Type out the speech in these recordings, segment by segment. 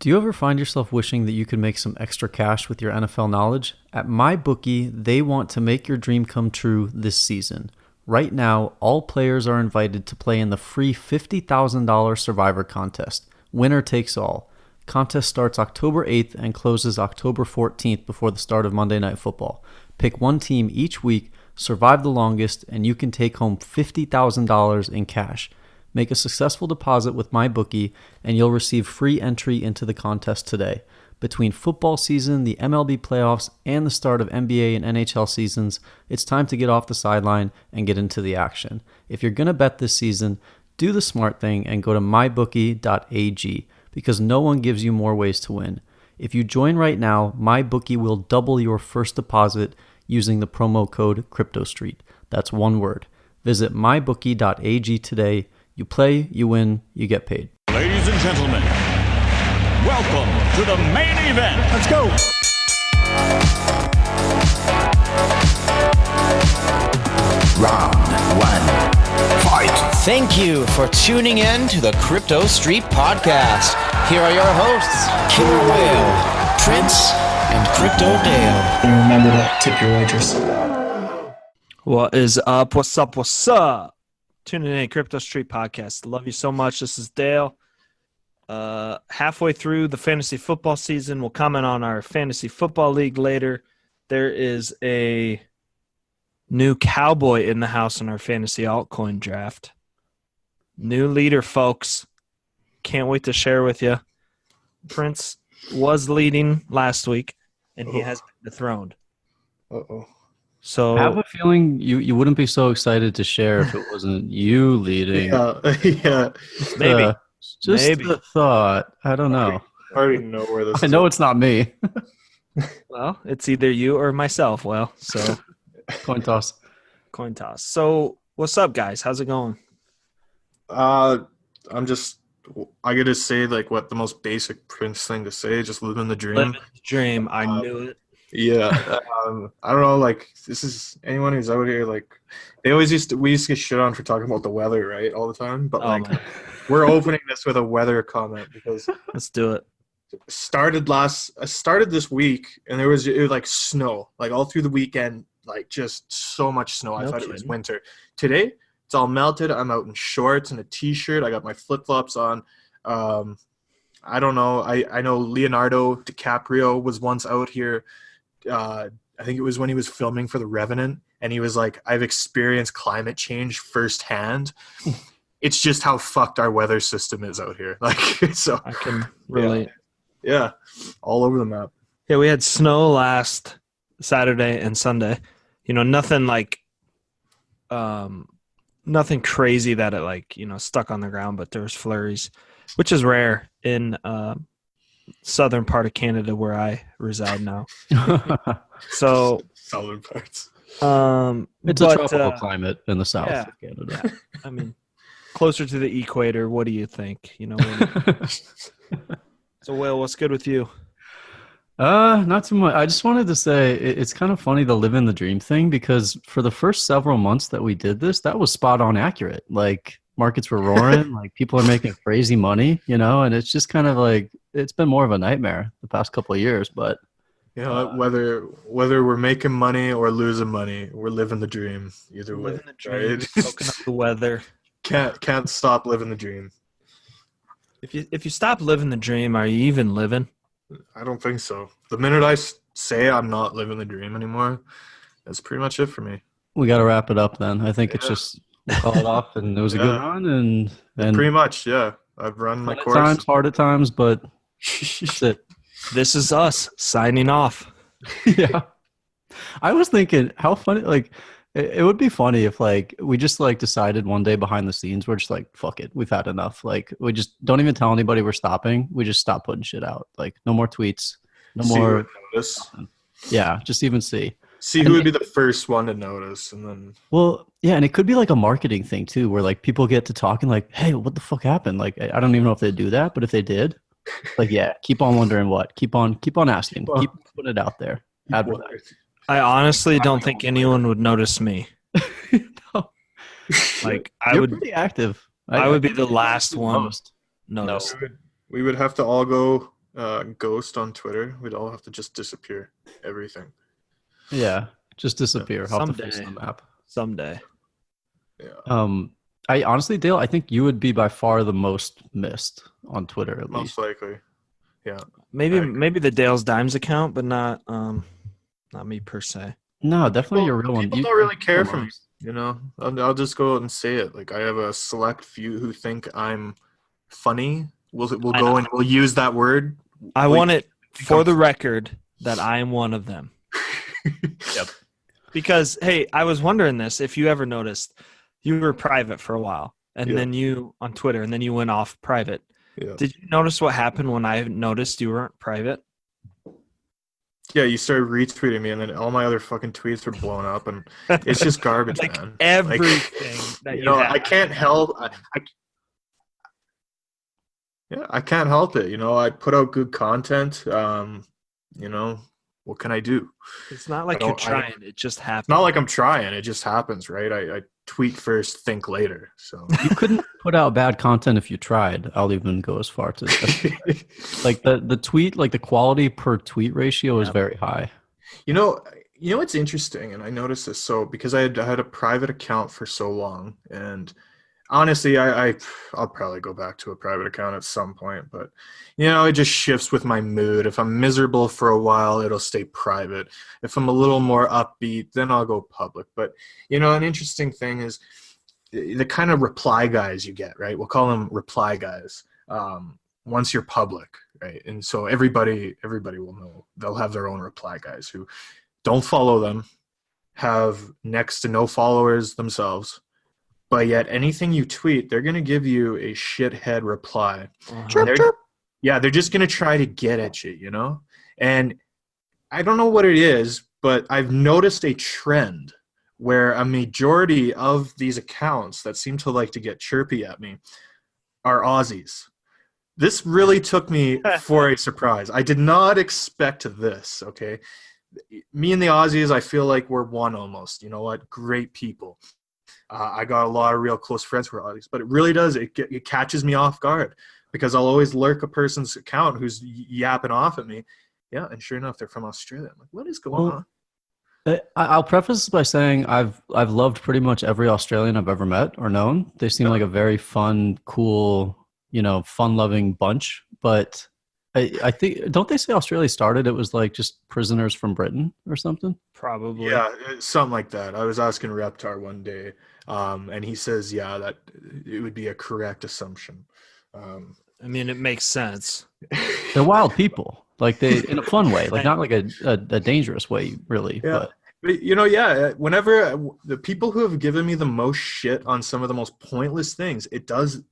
Do you ever find yourself wishing that you could make some extra cash with your NFL knowledge? At MyBookie, they want to make your dream come true this season. Right now, all players are invited to play in the free $50,000 Survivor contest. Winner takes all. Contest starts October 8th and closes October 14th before the start of Monday Night Football. Pick one team each week, survive the longest, and you can take home $50,000 in cash. Make a successful deposit with MyBookie, and you'll receive free entry into the contest today. Between football season, the MLB playoffs, and the start of NBA and NHL seasons, it's time to get off the sideline and get into the action. If you're going to bet this season, do the smart thing and go to mybookie.ag, because no one gives you more ways to win. If you join right now, MyBookie will double your first deposit using the promo code CryptoStreet. That's one word. Visit mybookie.ag today. You play, you win, you get paid. Ladies and gentlemen, welcome to the main event. Let's go. Round one. Fight. Thank you for tuning in to the Crypto Street Podcast. Here are your hosts, Killer Whale, Prince, and Crypto Dale. And remember to tip your waitress. What is up? What's up? What's up? Tuning in, Crypto Street Podcast. Love you so much. This is Dale. Halfway through the fantasy football season. We'll comment on our fantasy football league later. There is a new cowboy in the house in our fantasy altcoin draft. New leader, folks. Can't wait to share with you. Prince was leading last week, and he has been dethroned. Uh-oh. So I have a feeling you wouldn't be so excited to share if it wasn't you leading. Yeah. maybe. Just Maybe. a thought. I don't know. I already know where this I know it's not me. Well, it's either you or myself. Well, so Coin toss. coin toss. So what's up, guys? How's it going? I get to say like what the most basic Prince thing to say, just living the dream. Living the dream. I knew it. Yeah. I don't know, like this is anyone who's out here, like we used to get shit on for talking about the weather, right? All the time. But like Man. we're opening this with a weather comment because Let's do it. started this week and it was like snow, like all through the weekend, like just so much snow. I No thought it was kidding. winter. Today it's all melted. I'm out in shorts and a t-shirt. I got my flip-flops on. I don't know. I know Leonardo DiCaprio was once out here. I think it was when he was filming for The Revenant, and he was like, I've experienced climate change firsthand. It's just how fucked our weather system is out here. Like, so I can relate. yeah, all over the map. Yeah, we had snow last Saturday and Sunday. You know, nothing like, nothing crazy that it like, you know, stuck on the ground, but there was flurries, which is rare in southern part of Canada where I reside now. So Southern parts. It's a tropical climate in the south yeah. of Canada. Yeah, I mean, closer to the equator. What do you think? You know. So, Will, what's good with you? Not too much. I just wanted to say it's kind of funny the live in the dream thing, because for the first several months that we did this, that was spot on accurate. Like markets were roaring, like people are making crazy money, you know, and it's just kind of like it's been more of a nightmare the past couple of years. But You know, whether we're making money or losing money, we're living the dream either way. Living the dream, Right? soaking up the weather. Can't stop living the dream. If you stop living the dream, are you even living? I don't think so. The minute I say I'm not living the dream anymore, that's pretty much it for me. we got to wrap it up then. I think it's just we'll call it off, and it was a good Yeah. run, and Pretty much, yeah. I've run my fun at course. times, hard at times, but that's it. This is us signing off. Yeah. I was thinking how funny, like it would be funny if like we just like decided one day behind the scenes, we're just like, fuck it, we've had enough. Like we just don't even tell anybody we're stopping. We just stop putting shit out. Like no more tweets, no See who more. would notice. Yeah, just even see. See who would be the first one to notice, and then Well, yeah, and it could be like a marketing thing too, where like people get to talking like, hey, what the fuck happened? Like I don't even know if they do that, but if they did, like yeah, keep on wondering what. Keep on asking. Keep putting it out there. Advertise. I honestly don't think anyone would notice me. No. Like I You're would, pretty active. I would be the last one Most. noticed. we would have to all go ghost on Twitter, we'd all have to just disappear. Everything. Yeah, just disappear off the face of Someday. the map. Someday. Yeah. I honestly, Dale, I think you would be by far the most missed on Twitter, at Most least. likely. Yeah. Maybe the Dale's Dimes account, but not me per se. No, definitely your real one. People don't really care for me. You know, I'll just go out and say it. Like I have a select few who think I'm funny. We'll I go know. and we'll use that word. I Like, want it for the record that I am one of them. Yep. Because hey, I was wondering this. If you ever noticed, you were private for a while, and Yeah. then you on Twitter, and then you went off private. Yeah. Did you notice what happened when I noticed you weren't private? Yeah, you started retweeting me, and then all my other fucking tweets were blown up, and it's just garbage, Like man. everything that you know, have. I can't help. I can't help it. You know, I put out good content. You know, what can I do? It's not like I you're don't- I- trying. It just It's happens. not like I'm trying. It just happens, right? I tweet first, think later. So You couldn't put out bad content if you tried. I'll even go as far to like the tweet, like the quality per tweet ratio is very high. You know what's interesting, and I noticed this. So because I had a private account for so long, and honestly, I'll probably go back to a private account at some point, but you know, it just shifts with my mood. If I'm miserable for a while, it'll stay private. If I'm a little more upbeat, then I'll go public. But you know, an interesting thing is the kind of reply guys you get, right? We'll call them reply guys. Once you're public, right? And so everybody will know. They'll have their own reply guys who don't follow them, have next to no followers themselves, but yet anything you tweet, they're going to give you a shithead reply. And they're just going to try to get at you, you know? And I don't know what it is, but I've noticed a trend where a majority of these accounts that seem to like to get chirpy at me are Aussies. This really took me for a surprise. I did not expect this, okay? Me and the Aussies, I feel like we're one almost. You know what? Great people. I got a lot of real close friends who are Aussies, but it really does. It catches me off guard because I'll always lurk a person's account who's yapping off at me. Yeah, and sure enough, they're from Australia. I'm like, what is going on? I'll preface this by saying I've loved pretty much every Australian I've ever met or known. They seem like a very fun, cool, you know, fun-loving bunch. But I think, don't they say Australia started? It was like just prisoners from Britain or something. Probably. Yeah, something like that. I was asking Reptar one day, and he says, yeah, that it would be a correct assumption. I mean, it makes sense. They're wild people, like they in a fun way, like not like a dangerous way, really. Yeah. But you know, yeah, whenever the people who have given me the most shit on some of the most pointless things,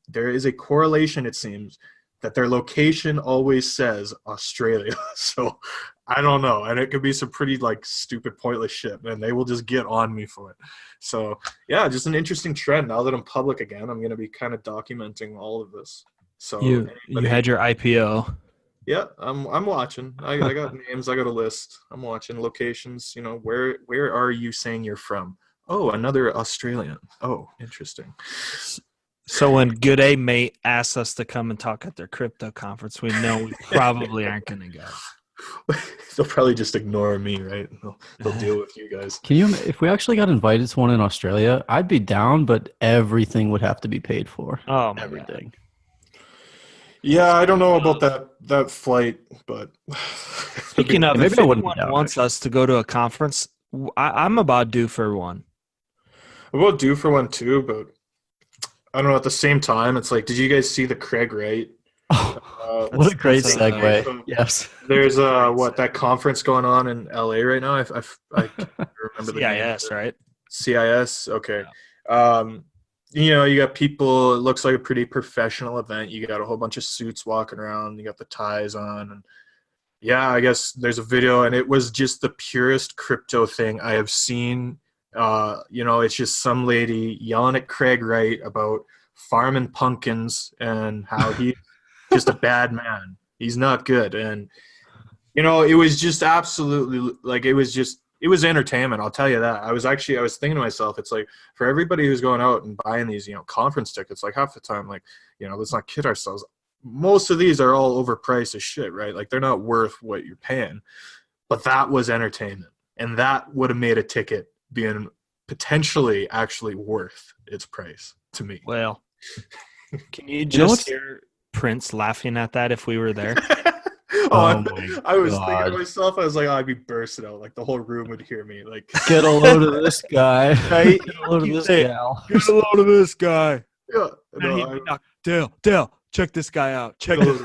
there is a correlation, it seems, that their location always says Australia. So I don't know. And it could be some pretty like stupid, pointless shit, and they will just get on me for it. So yeah, just an interesting trend. Now that I'm public again, I'm going to be kind of documenting all of this. So You had your IPO. yeah, I'm watching. I got names. I got a list. I'm watching locations. You know, where are you saying you're from? Oh, another Australian. Oh, interesting. So when Good A Mate asks us to come and talk at their crypto conference, we know we probably aren't going to go. They'll probably just ignore me, right? They'll deal with you guys. Can you, if we actually got invited to one in Australia, I'd be down, but everything would have to be paid for. Oh, my Everything. Yeah, I don't know about that flight, but Speaking of, Maybe if I wouldn't be anyone down, wants us to go to a conference, I'm about due for one. I'm about due for one too. But I don't know. At the same time, it's like, did you guys see the Craig Wright? What a great that's segue. so- Yes. There's that conference going on in LA right now. I can't remember the name. CIS, right? CIS. Okay. You know, you got people. It looks like a pretty professional event. You got a whole bunch of suits walking around. You got the ties on, and yeah, I guess there's a video, and it was just the purest crypto thing I have seen. You know, it's just some lady yelling at Craig Wright about farming pumpkins and how he's just a bad man. He's not good, and you know, it was just absolutely like it was entertainment. I'll tell you that. I was thinking to myself, it's like for everybody who's going out and buying these, you know, conference tickets, like half the time, like, you know, let's not kid ourselves. most of these are all overpriced as shit, right? Like they're not worth what you're paying. But that was entertainment, and that would have made a ticket being potentially actually worth its price to me. Well, can you know just what's- hear Prince laughing at that if we were there? I was thinking to myself, I was like, I'd be bursting out. Like the whole room would hear me. Like, Get a load of this guy. Right? Get a load of You this say, gal. Get a load of this guy. yeah, And no, he'd be knocked, Dale, check this guy out. Check this.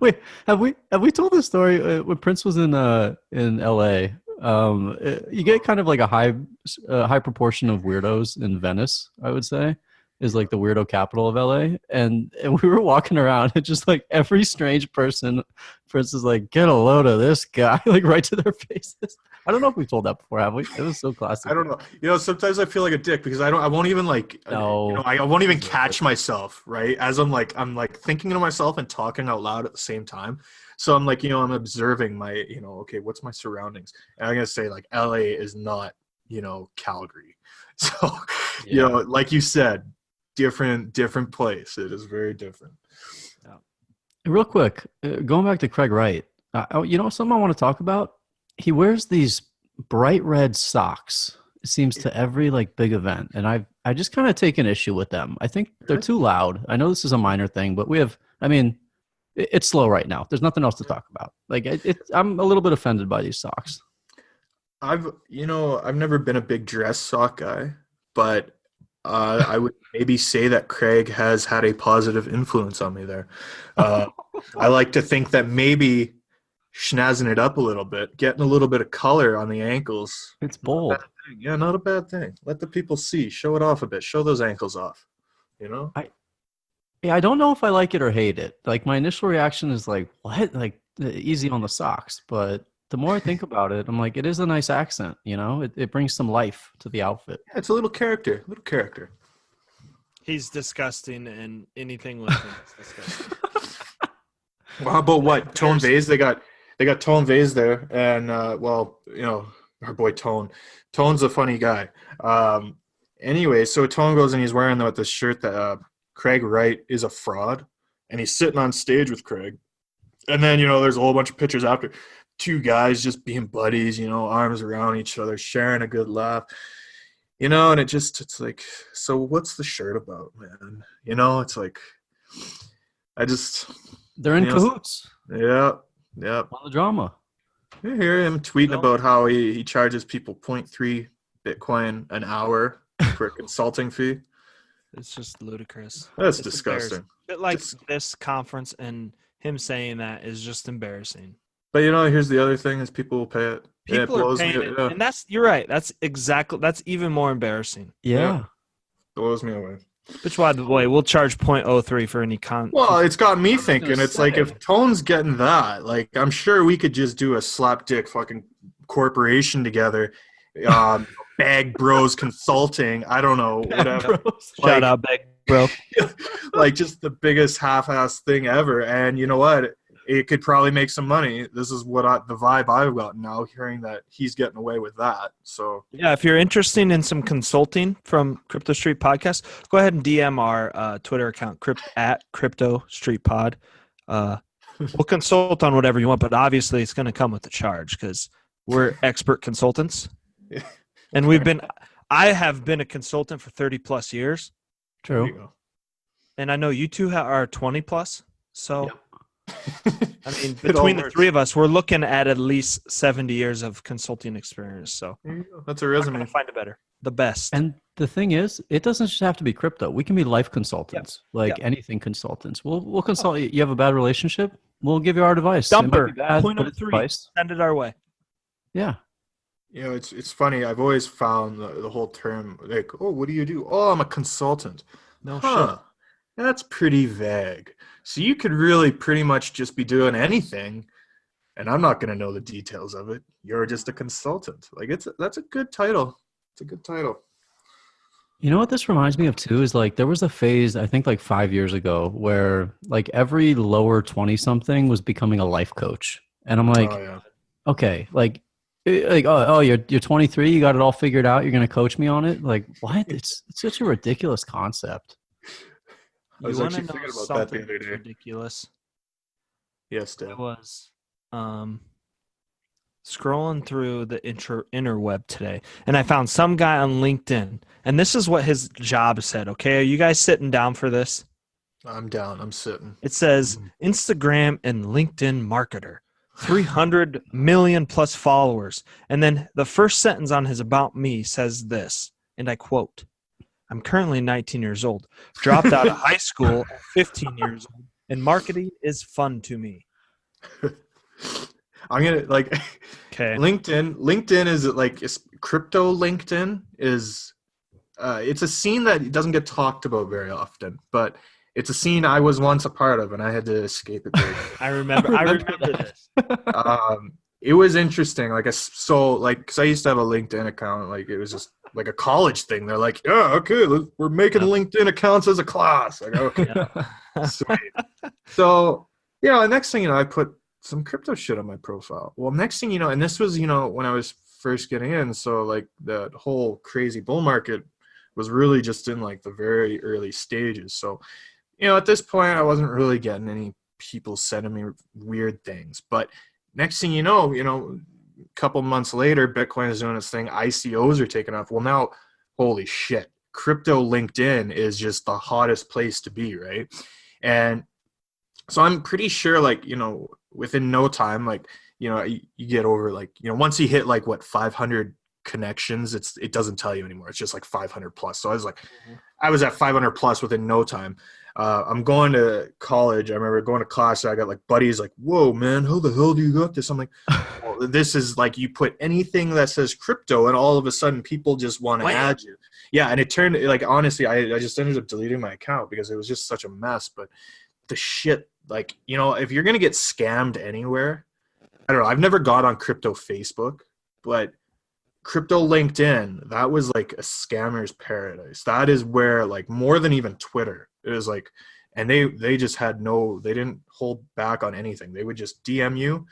Wait, have we told this story when Prince was in LA? You get kind of like a high proportion of weirdos in Venice, I would say, is like the weirdo capital of LA. And we were walking around and just like every strange person, Prince is like, get a load of this guy, like right to their faces. I don't know if we told that before, have we? It was so classic. I don't know. You know, sometimes I feel like a dick because I won't even like. No. You know, I won't even catch myself, right? As I'm like thinking to myself and talking out loud at the same time. So I'm like, you know, I'm observing my, you know, okay, what's my surroundings? And I'm gonna say like, LA is not, you know, Calgary. So, you know, like you said, different place. It is very different. Real quick, going back to Craig Wright, you know something I want to talk about? He wears these bright red socks, it seems, to every like big event, and I just kind of take an issue with them. I think they're too loud. I know this is a minor thing, but it's slow right now. There's nothing else to talk about. Like I'm a little bit offended by these socks. I've never been a big dress sock guy, but I would maybe say that Craig has had a positive influence on me there. I like to think that maybe schnazzing it up a little bit, getting a little bit of color on the ankles. It's bold. Yeah, not a bad thing. Let the people see. Show it off a bit. Show those ankles off. You know? Yeah, I don't know if I like it or hate it. Like my initial reaction is like, what? Like easy on the socks. But the more I think about it, I'm like, it is a nice accent, you know? It brings some life to the outfit. Yeah, it's a little character. He's disgusting, and anything with him is disgusting. Well, how about what? Tone Vase? They got Tone Vase there, and well, you know, our boy Tone. Tone's a funny guy. Anyway, so Tone goes and he's wearing this shirt that Craig Wright is a fraud, and he's sitting on stage with Craig. And then, you know, there's a whole bunch of pictures after. Two guys just being buddies, you know, arms around each other, sharing a good laugh. You know, and it's like, so what's the shirt about, man? You know, it's like, They're in cahoots. Yeah. On the drama. I hear him tweeting about how he charges people 0.3 Bitcoin an hour for a consulting fee. It's just ludicrous. That's It's disgusting. embarrassing. But like this conference and him saying that is just embarrassing. But you know, here's the other thing: is people will pay it. People are paying it, and you're right. That's even more embarrassing. Yeah. Blows me away. Which, by the way, we'll charge 0.03 for any Well, it's got me thinking. gonna It's like say. if Tone's getting that, like I'm sure we could just do a slapdick fucking corporation together. Bag Bros Consulting. I don't know, whatever. Shout out, big bro. Like just the biggest half-ass thing ever. And you know what? It could probably make some money. This is the vibe I've got now, hearing that he's getting away with that. So Yeah, if you're interested in some consulting from Crypto Street Podcast, go ahead and DM our Twitter account at Crypto Street Pod. We'll consult on whatever you want, but obviously it's going to come with a charge because we're expert consultants. Yeah. And I have been a consultant for 30 plus years. there you True. go. And I know you two are 20 plus. So, Yep. I mean, It all between the works. three of us, we're looking at least 70 years of consulting experience. So, There you go. That's a I'm resume. going to find the best. And the thing is, it doesn't just have to be crypto. We can be life consultants, anything consultants. We'll consult you. You have a bad relationship, we'll give you our advice. It might Dumper, be bad, but it's 0.03. advice. Send it our way. Yeah. You know, it's funny. I've always found the whole term like, oh, what do you do? Oh, I'm a consultant. No Huh. That's pretty vague. So you could really pretty much just be doing anything, and I'm not going to know the details of it. You're just a consultant. Like that's a good title. It's a good title. You know what this reminds me of too is like there was a phase, I think like 5 years ago, where like every lower 20 something was becoming a life coach. And I'm like, Oh yeah. okay, like you're 23, you got it all figured out, you're going to coach me on it? Like what? It's such a ridiculous concept. I was You want to actually know thinking about that the something other that's day. ridiculous? Yes, I Dale. was scrolling through the interweb today, and I found some guy on LinkedIn, and this is what his job said. Okay, are you guys sitting down for this? I'm down. I'm sitting. It says Instagram and LinkedIn marketer, 300 million plus followers, and then the first sentence on his about me says this, and I quote: "I'm currently 19 years old, dropped out of high school at 15 years old, and marketing is fun to me." I'm gonna like Okay. LinkedIn is like crypto. LinkedIn is it's a scene that doesn't get talked about very often, but it's a scene I was once a part of, and I had to escape it very quickly. I remember this. It was interesting. Like, because I used to have a LinkedIn account. Like, it was just like a college thing. They're like, "Yeah, okay, we're making LinkedIn accounts as a class." Like, okay, sweet. So, the next thing you know, I put some crypto shit on my profile. Well, next thing you know, and this was, when I was first getting in. So, like, the whole crazy bull market was really just in like the very early stages. So, at this point, I wasn't really getting any people sending me weird things. But next thing you know, a couple months later, Bitcoin is doing its thing. ICOs are taking off. Well, now, holy shit, crypto LinkedIn is just the hottest place to be, right? And so I'm pretty sure, like, within no time, like, you get over, like, once you hit like 500 connections, it doesn't tell you anymore. It's just like 500 plus. So I was like, I was at 500 plus within no time. I'm going to college. I remember going to class. I got like buddies like, "Whoa, man, how the hell do you got this?" I'm like, well, this is like, you put anything that says crypto and all of a sudden people just want to add you. Yeah. And it turned, like, honestly, I just ended up deleting my account because it was just such a mess. But the shit, like, if you're going to get scammed anywhere, I don't know. I've never got on crypto Facebook, but crypto LinkedIn, that was like a scammer's paradise. That is where, like, more than even Twitter, it was like, and they just had they didn't hold back on anything. They would just DM you,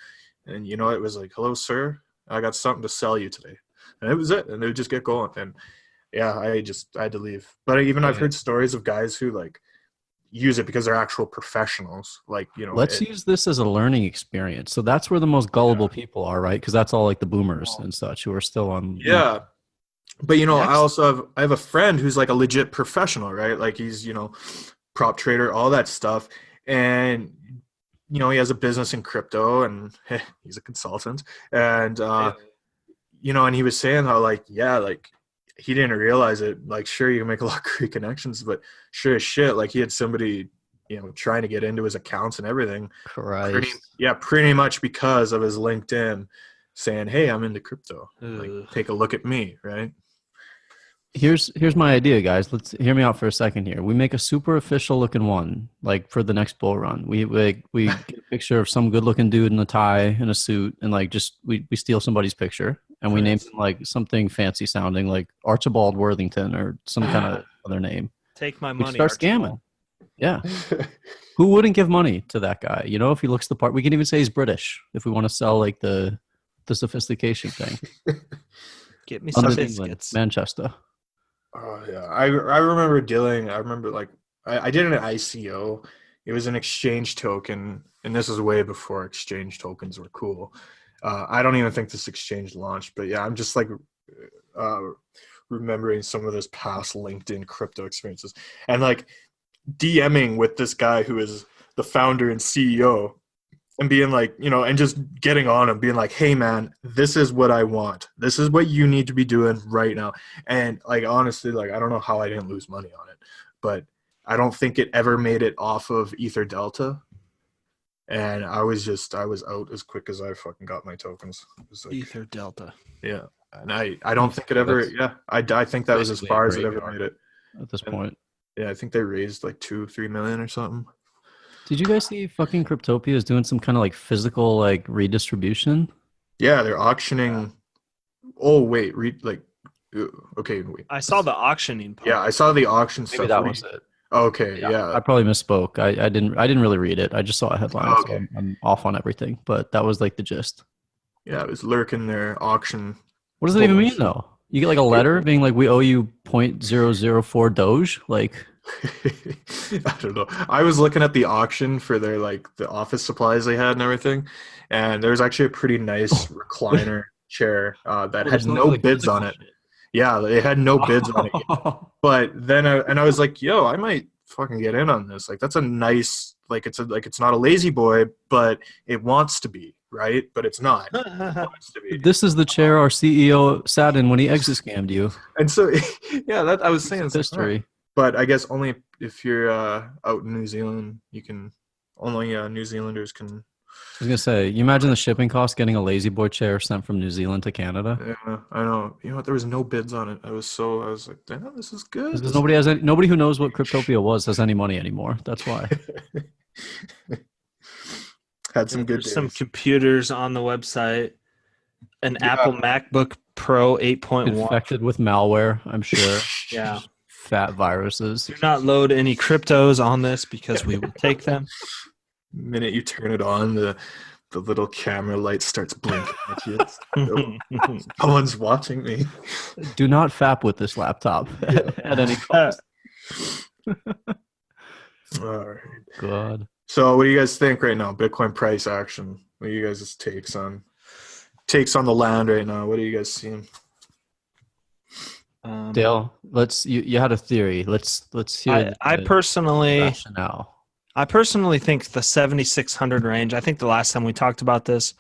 and it was like, "Hello, sir, I got something to sell you today," and it was it. And they would just get going. And yeah, I had to leave. But I've heard stories of guys who like use it because they're actual professionals. Like, Let's use this as a learning experience. So that's where the most gullible people are, right? Because that's all like the boomers and such who are still on. Yeah. But I have a friend who's like a legit professional, right? Like, he's, prop trader, all that stuff. And, he has a business in crypto, and he's a consultant. And, and he was saying how, like, yeah, like, he didn't realize it. Like, sure, you can make a lot of great connections, but sure as shit, like, he had somebody, trying to get into his accounts and everything. Pretty much because of his LinkedIn saying, "Hey, I'm into crypto. Like, take a look at me," right? Here's my idea, guys. Let's hear me out for a second here. We make a super official looking one, like for the next bull run. We get a picture of some good looking dude in a tie and a suit, and like just we steal somebody's picture and we name him like something fancy sounding, like Archibald Worthington or some kind of other name. Take my We money. start scamming. Yeah. Who wouldn't give money to that guy? If he looks the part. We can even say he's British if we want to sell like the sophistication thing. Get me some England, biscuits. Manchester. Oh yeah, I remember dealing. I remember like I did an ICO. It was an exchange token, and this is way before exchange tokens were cool. I don't even think this exchange launched, but yeah, I'm just like remembering some of this past LinkedIn crypto experiences, and like DMing with this guy who is the founder and CEO. And being like, and just getting on and being like, "Hey man, this is what I want. This is what you need to be doing right now." And like, honestly, like, I don't know how I didn't lose money on it, but I don't think it ever made it off of Ether Delta. And I was out as quick as I fucking got my tokens. It was like, Ether Delta. Yeah. And I don't think it ever, I think that was as far as it ever made it. At this point. Yeah, I think they raised like 2-3 million or something. Did you guys see fucking Cryptopia is doing some kind of like physical like redistribution? Yeah, they're auctioning. Oh wait, okay, wait. I saw the auctioning part. Yeah, I saw the auction stuff. Maybe that was it. Okay, yeah. I probably misspoke. I didn't really read it. I just saw a headline. Okay. So I'm off on everything, but that was like the gist. Yeah, it was lurking their auction. What does it even mean though? You get like a letter being like, "We owe you 0.004 Doge." Like, I don't know. I was looking at the auction for their the office supplies they had and everything, and there was actually a pretty nice recliner chair that had no bids on it. Yeah, it had no bids on it yet. But then I was like, yo, I might fucking get in on this. Like that's a nice it's not a lazy boy, but it wants to be, right? But it's not. It wants to be. This is the chair our CEO sat in when he exit scammed you. And so yeah, that I was saying It's history. but I guess only if you're out in New Zealand, you can only New Zealanders can. I was gonna say, you imagine the shipping cost getting a lazy boy chair sent from New Zealand to Canada. Yeah, I know. You know what? There was no bids on it. I was like, damn, this is good. Because nobody who knows what Cryptopia was has any money anymore. That's why. Had some good There's some days. computers on the website. An Apple MacBook Pro 8.1. Infected with malware, I'm sure. Yeah. Fat viruses. Do not load any cryptos on this because we will take them. The minute you turn it on, the little camera light starts blinking at you. Someone's watching me. Do not fap with this laptop at any cost. All right. God. So, what do you guys think right now? Bitcoin price action. What are you guys' takes on the land right now? What are you guys seeing? Dale, you had a theory. Let's hear. I personally rationale. I personally think the 7,600 range. I think the last time we talked about this,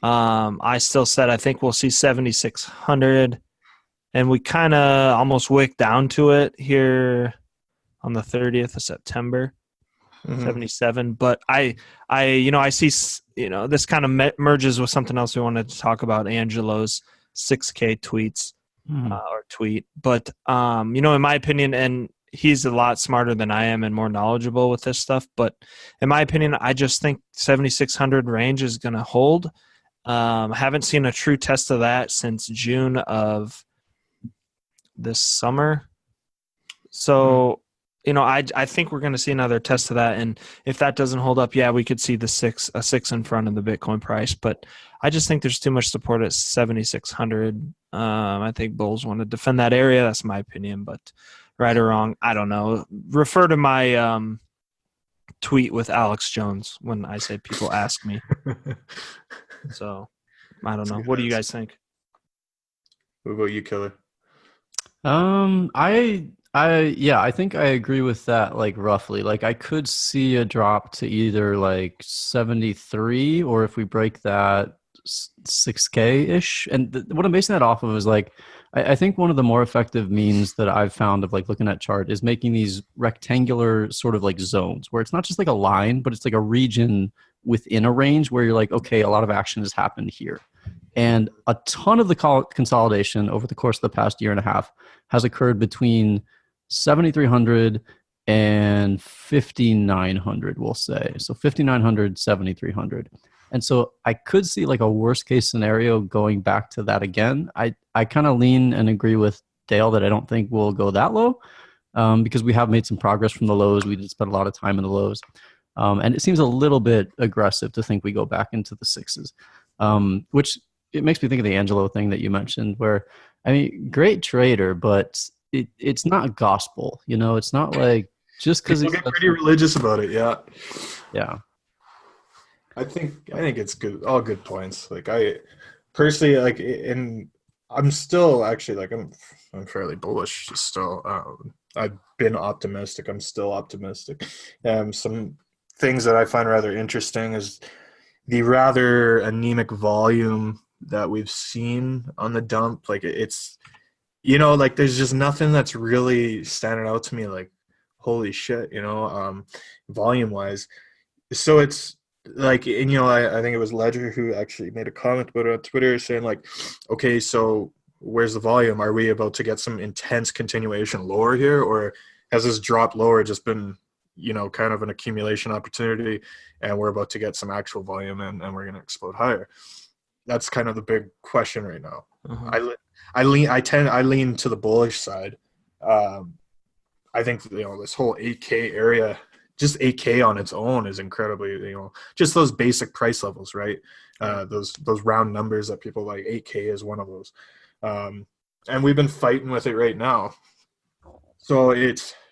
I still said I think we'll see 7,600, and we kind of almost wicked down to it here on the 30th of September, 77. But I see this kind of merges with something else we wanted to talk about, Angelo's 6K tweets or tweet. But in my opinion, and he's a lot smarter than I am and more knowledgeable with this stuff. But in my opinion, I just think 7,600 range is going to hold. Haven't seen a true test of that since June of this summer. So, I think we're going to see another test of that. And if that doesn't hold up, yeah, we could see a six in front of the Bitcoin price. But I just think there's too much support at 7,600. I think bulls want to defend that area. That's my opinion, but right or wrong, I don't know. Refer to my tweet with Alex Jones when I say people ask me. So, I don't know. What do you guys think? What about you, Killer? I think I agree with that, roughly. I could see a drop to either 73, or if we break that 6K-ish. And what I'm basing that off of is I think one of the more effective means that I've found of looking at chart is making these rectangular sort of zones where it's not just a line, but it's a region within a range where you're okay, a lot of action has happened here. And a ton of the consolidation over the course of the past year and a half has occurred between 7,300 and 5,900, we'll say. So 5,900, 7,300. And so I could see a worst case scenario going back to that again. I kind of lean and agree with Dale that I don't think we'll go that low because we have made some progress from the lows. We did spend a lot of time in the lows. And it seems a little bit aggressive to think we go back into the sixes, which it makes me think of the Angelo thing that you mentioned where, great trader, but it's not gospel. It's not just because people get pretty religious about it. Yeah. Yeah. I think it's good. All good points. I personally and I'm still actually I'm fairly bullish still. I've been optimistic. I'm still optimistic. Some things that I find rather interesting is the rather anemic volume that we've seen on the dump. It's there's just nothing that's really standing out to me holy shit, volume wise. So it's I think it was Ledger who actually made a comment about it on Twitter saying okay, so where's the volume? Are we about to get some intense continuation lower here, or has this drop lower just been kind of an accumulation opportunity and we're about to get some actual volume and we're going to explode higher? That's kind of the big question right now. I lean to the bullish side. I think this whole 8K area, just 8K on its own is incredibly, just those basic price levels, right? Those round numbers that people like. 8K is one of those. And we've been fighting with it right now. So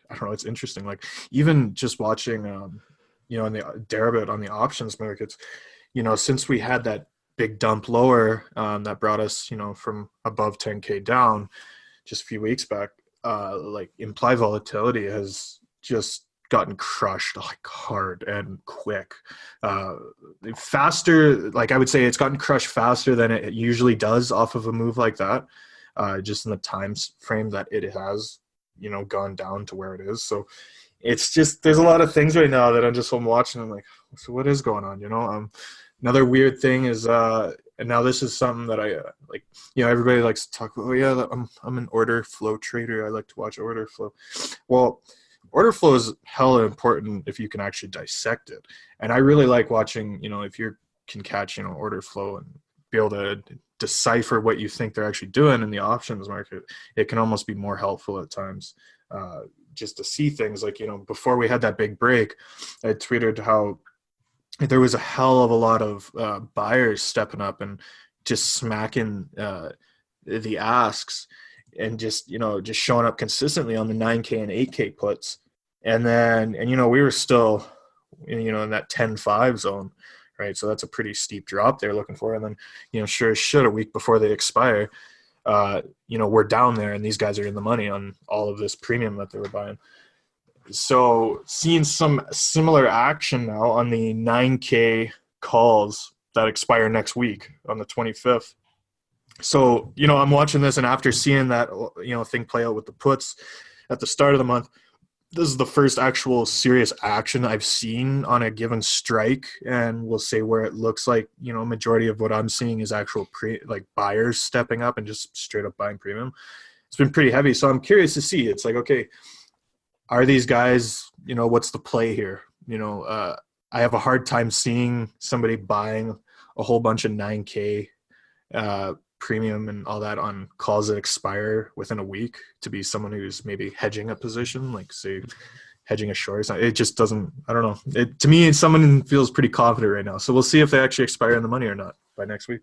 I don't know, it's interesting. Like even just watching, in the deribit on the options markets, since we had that big dump lower that brought us, from above 10K down just a few weeks back, like implied volatility has just gotten crushed like hard and quick, faster. Like I would say it's gotten crushed faster than it usually does off of a move like that, just in the time frame that it has, gone down to where it is. So it's just, there's a lot of things right now that I'm watching. I'm like, so what is going on? Another weird thing is, and now this is something that I like, everybody likes to talk about. Oh yeah, I'm an order flow trader. I like to watch order flow. Well, order flow is hella important if you can actually dissect it. And I really like watching, if you can catch, order flow and be able to decipher what you think they're actually doing in the options market. It can almost be more helpful at times, just to see things like, before we had that big break, I tweeted how there was a hell of a lot of buyers stepping up and just smacking the asks and just showing up consistently on the 9K and 8K puts. And then, we were still, in that 10-5 zone, right? So that's a pretty steep drop they're looking for. And then, sure as shit, a week before they expire, we're down there and these guys are in the money on all of this premium that they were buying. So seeing some similar action now on the 9K calls that expire next week on the 25th. So, I'm watching this, and after seeing that, thing play out with the puts at the start of the month, this is the first actual serious action I've seen on a given strike. And we'll say where it looks like, majority of what I'm seeing is actual buyers stepping up and just straight up buying premium. It's been pretty heavy. So I'm curious to see, it's like, okay, are these guys, what's the play here? I have a hard time seeing somebody buying a whole bunch of 9K premium and all that on calls that expire within a week to be someone who's maybe hedging a position, like say hedging a short. It just doesn't, I don't know. To me, someone feels pretty confident right now. So we'll see if they actually expire in the money or not by next week.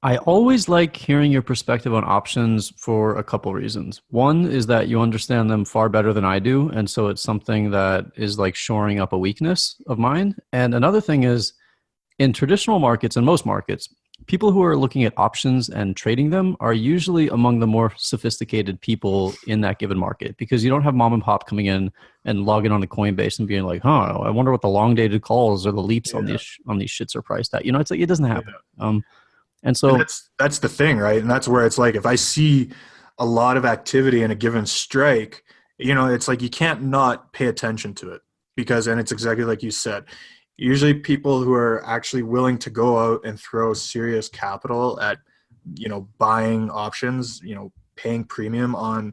I always like hearing your perspective on options for a couple reasons. One is that you understand them far better than I do, and so it's something that is like shoring up a weakness of mine. And another thing is, in traditional markets and most markets, people who are looking at options and trading them are usually among the more sophisticated people in that given market, because you don't have mom and pop coming in and logging on to Coinbase and being like, I wonder what the long dated calls or the leaps on these shits are priced at. It's like, it doesn't happen. And so that's the thing, right? And that's where it's like, if I see a lot of activity in a given strike, it's like you can't not pay attention to it, because, and it's exactly like you said, usually people who are actually willing to go out and throw serious capital at, buying options, paying premium on,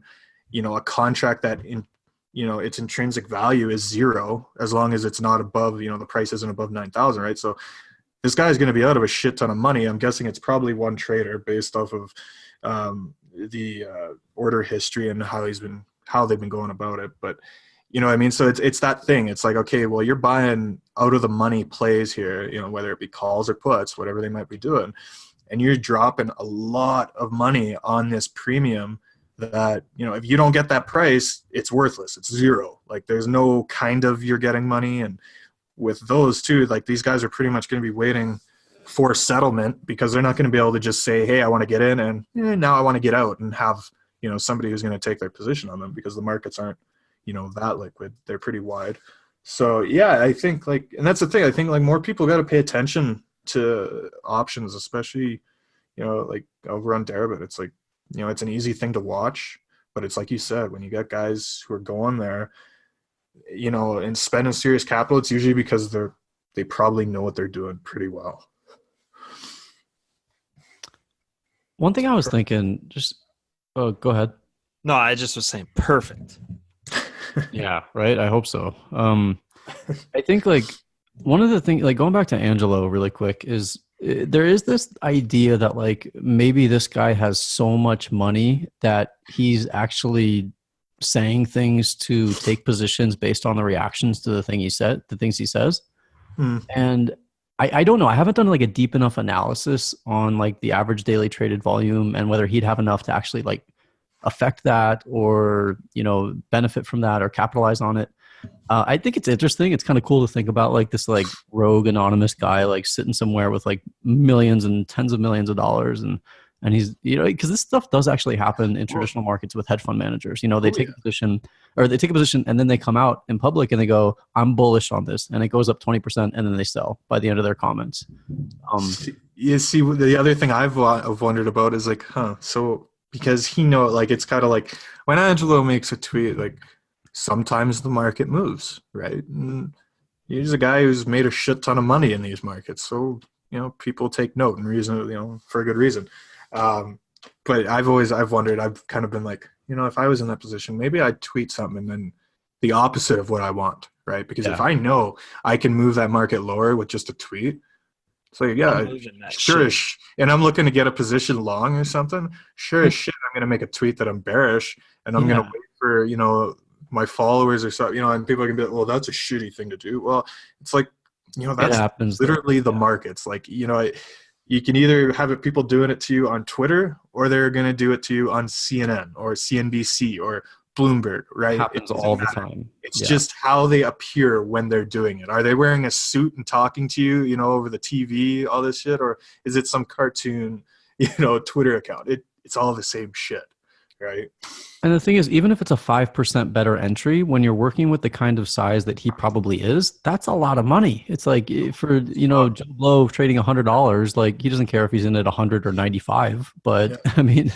a contract that its intrinsic value is zero, as long as it's not above, the price isn't above 9,000, right? So this guy's going to be out of a shit ton of money. I'm guessing it's probably one trader based off of the order history and how they've been going about it. But so it's that thing. It's like, okay, well, you're buying out of the money plays here, whether it be calls or puts, whatever they might be doing, and you're dropping a lot of money on this premium that, if you don't get that price, it's worthless. It's zero. Like there's no kind of you're getting money. And with those too, like these guys are pretty much going to be waiting for settlement, because they're not going to be able to just say, hey, I want to get in and now I want to get out and have, somebody who's going to take their position on them, because the markets aren't, that liquid. They're pretty wide. So yeah, I think and that's the thing. I think more people got to pay attention to options, especially, like over on Deribit. It's like, it's an easy thing to watch, but it's like you said, when you got guys who are going there, and spending serious capital, it's usually because they probably know what they're doing pretty well. one thing I was thinking, go ahead. No, I just was saying perfect. Yeah, right. I hope so. I think one of the things, going back to Angelo really quick, is there is this idea that maybe this guy has so much money that he's actually saying things to take positions based on the reactions to the things he says. And I don't know. I haven't done a deep enough analysis on the average daily traded volume and whether he'd have enough to actually affect that or, benefit from that or capitalize on it. I think it's interesting. It's kind of cool to think about like this like rogue anonymous guy like sitting somewhere with like millions and tens of millions of dollars and he's because this stuff does actually happen in traditional markets with hedge fund managers. They take a position and then they come out in public and they go, I'm bullish on this, and it goes up 20% and then they sell by the end of their comments. You see, the other thing I've wondered about is like, so because like it's kind of like when Angelo makes a tweet, like sometimes the market moves, right? And he's a guy who's made a shit ton of money in these markets, so people take note and reason, for a good reason. But I've wondered, I've kind of been like, if I was in that position, maybe I'd tweet something and then the opposite of what I want, right? Because if I know I can move that market lower with just a tweet, it's like, sure as and I'm looking to get a position long or something, sure as shit, I'm going to make a tweet that I'm bearish and I'm going to wait for, my followers or so, and people are going to be like, well, that's a shitty thing to do. Well, it's like, that's happens, literally the markets. Like, you can either have people doing it to you on Twitter or they're going to do it to you on CNN or CNBC or Bloomberg, right? It happens all the time. It's just how they appear when they're doing it. Are they wearing a suit and talking to you, over the TV, all this shit? Or is it some cartoon, Twitter account? It's all the same shit, right? And the thing is, even if it's a 5% better entry, when you're working with the kind of size that he probably is, that's a lot of money. It's like for, Joe Blow trading $100, like he doesn't care if he's in at 100 or 95, but I mean.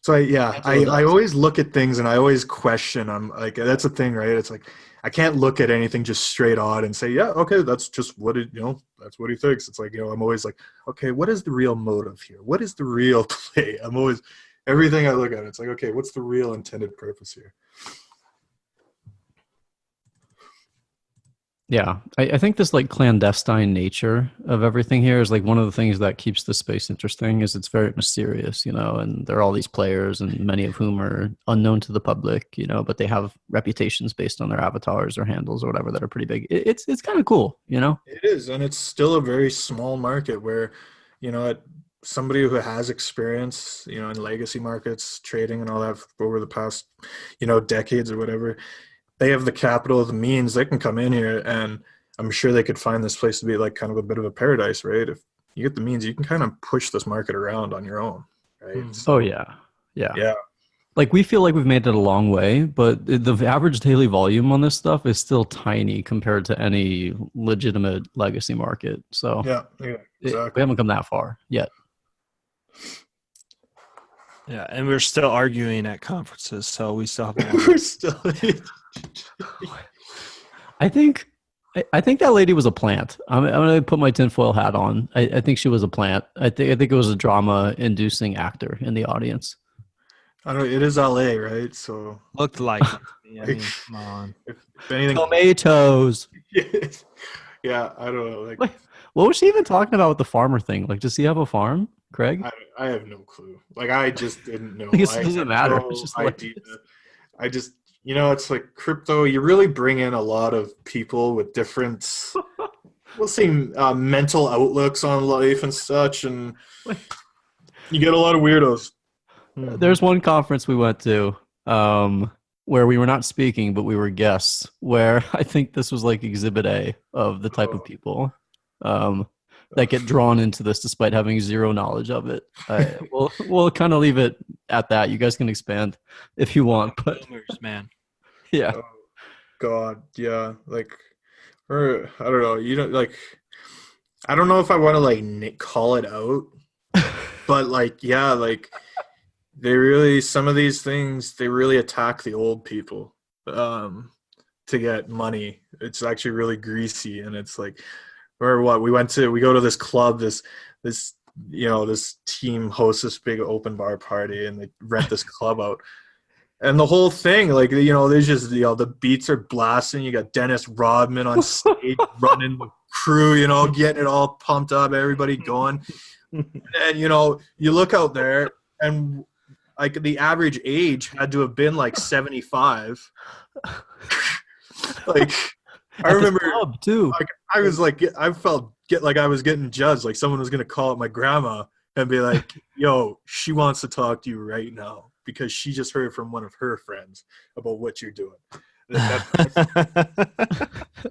So I always look at things and I always question. I'm like, that's the thing, right? It's like, I can't look at anything just straight on and say, yeah, okay, that's just what that's what he thinks. It's like, I'm always like, okay, what is the real motive here? What is the real play? I'm always, everything I look at, it's like, okay, what's the real intended purpose here? Yeah, I think this like clandestine nature of everything here is like one of the things that keeps the space interesting. Is it's very mysterious, and there are all these players, and many of whom are unknown to the public, but they have reputations based on their avatars or handles or whatever that are pretty big. It's kind of cool, It is, and it's still a very small market where, somebody who has experience, in legacy markets, trading and all that over the past, decades or whatever. They have the capital, the means, they can come in here and I'm sure they could find this place to be like kind of a bit of a paradise, right? If you get the means, you can kind of push this market around on your own, right? Oh, yeah. Like we feel like we've made it a long way, but the average daily volume on this stuff is still tiny compared to any legitimate legacy market. So exactly. We haven't come that far yet. Yeah, and we're still arguing at conferences, so we still have We're still I think that lady was a plant. I'm going to put my tinfoil hat on. I think she was a plant. I think it was a drama-inducing actor in the audience. I don't know. It is LA, right? So looked like it. I mean, come on. If anything, tomatoes. Yeah, I don't know. Like, wait, what was she even talking about with the farmer thing? Like, does he have a farm, Craig? I have no clue. Like, I just didn't know. I guess it doesn't matter. No it's just idea. I just, it's like crypto. You really bring in a lot of people with different, we'll say, mental outlooks on life and such, and you get a lot of weirdos. There's one conference we went to where we were not speaking, but we were guests, where I think this was like exhibit A of the type of people that get drawn into this despite having zero knowledge of it. We'll kind of leave it at that. You guys can expand if you want, but man. Yeah. Oh, God, yeah. Like, or I don't know. Like, I don't know if I want to like call it out, but like, yeah, like some of these things, they really attack the old people to get money. It's actually really greasy, and it's like, or what we go to this club, this team hosts this big open bar party, and they rent this club out. And the whole thing, like, there's just, the beats are blasting. You got Dennis Rodman on stage running the crew, getting it all pumped up, everybody going. And, you look out there and like the average age had to have been like 75. Like, I remember too. Like, I was like, I felt like I was getting judged. Like someone was going to call up my grandma and be like, yo, she wants to talk to you right now. because she just heard from one of her friends about what you're doing. That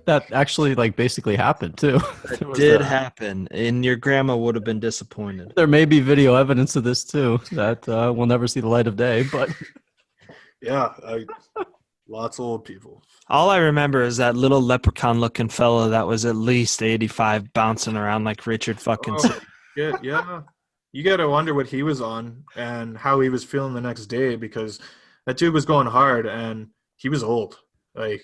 That actually like basically happened too. There was did that. happen, and your grandma would have been disappointed. There may be video evidence of this too that will never see the light of day, but yeah, lots of old people. All I remember is that little leprechaun-looking fella that was at least 85 bouncing around like Richard fucking Oh, shit, yeah. You got to wonder what he was on and how he was feeling the next day, because that dude was going hard and he was old. Like,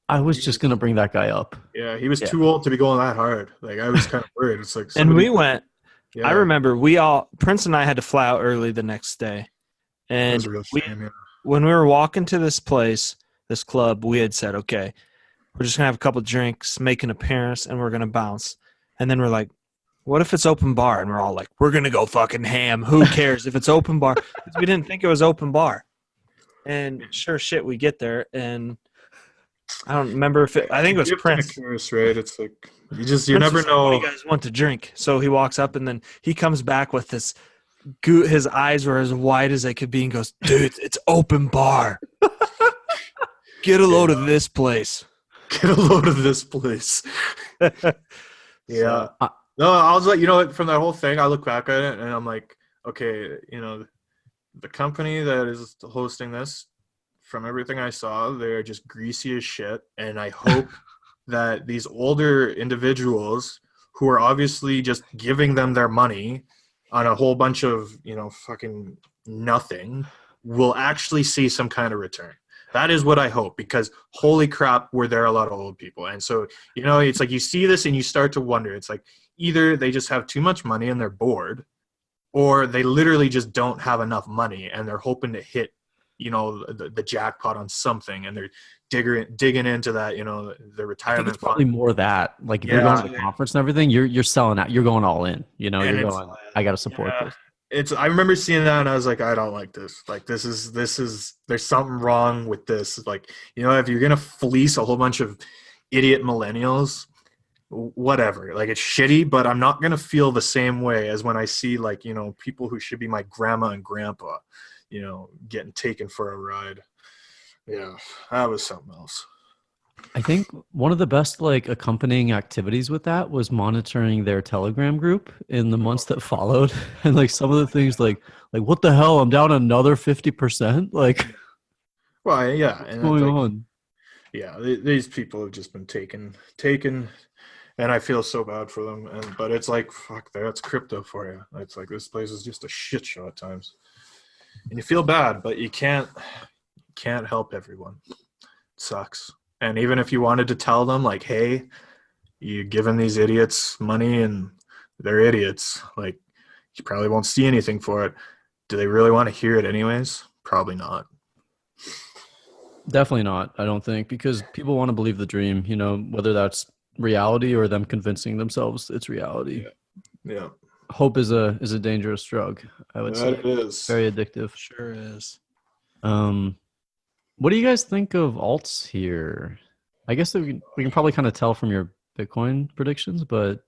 I was just gonna bring that guy up. yeah, he was too old to be going that hard. Like, I was kind of worried. It's like, And we went. yeah, I remember Prince and I had to fly out early the next day. that And was a real shame. Yeah. when we were walking to this place, this club, we had said, okay, we're just going to have a couple drinks, make an appearance, and we're going to bounce. And then we're like, what if it's open bar? And we're all like, we're going to go fucking ham. Who cares if it's open bar? We didn't think it was open bar. And sure shit, we get there, and I don't remember if I think it was Prince. Curious, right? It's like, you Prince never was like, know. what do you guys want to drink? So he walks up, and then he comes back with this his eyes were as wide as they could be and goes, dude, it's open bar. Get a load of this place. Get a load of this place. Yeah. No, I was like, from that whole thing, I look back at it and I'm like, okay, the company that is hosting this, from everything I saw, they're just greasy as shit. And I hope that these older individuals who are obviously just giving them their money on a whole bunch of, fucking nothing will actually see some kind of return. That is what I hope, because holy crap, were there a lot of old people. And so, it's like you see this and you start to wonder. It's like either they just have too much money and they're bored, or they literally just don't have enough money and they're hoping to hit, the jackpot on something, and they're digging into that, the I retirement think it's probably fund. more that. Like if you're going to the conference and everything, you're selling out. You're going all in. You're going, I got to support this. I remember seeing that and I was like, I don't like this. Like, this is there's something wrong with this. Like, if you're going to fleece a whole bunch of idiot millennials, whatever, like, it's shitty, but I'm not going to feel the same way as when I see, like, people who should be my grandma and grandpa, getting taken for a ride. Yeah, that was something else. I think one of the best accompanying activities with that was monitoring their Telegram group in the months that followed, and some of the things like what the hell, I'm down another 50%. Well, yeah, and what's going on? Yeah, these people have just been taken, and I feel so bad for them. But it's like, fuck, that's crypto for you. It's like, this place is just a shit show at times, and you feel bad, but you can't help everyone. It sucks. And even if you wanted to tell them, like, hey, you're giving these idiots money and they're idiots, like, you probably won't see anything for it. Do they really want to hear it anyways? Probably not. Definitely not, I don't think, because people want to believe the dream, whether that's reality or them convincing themselves it's reality. Yeah. Hope is a dangerous drug, I would say. It is. Very addictive. Sure is. What do you guys think of alts here? I guess we can probably kind of tell from your Bitcoin predictions, but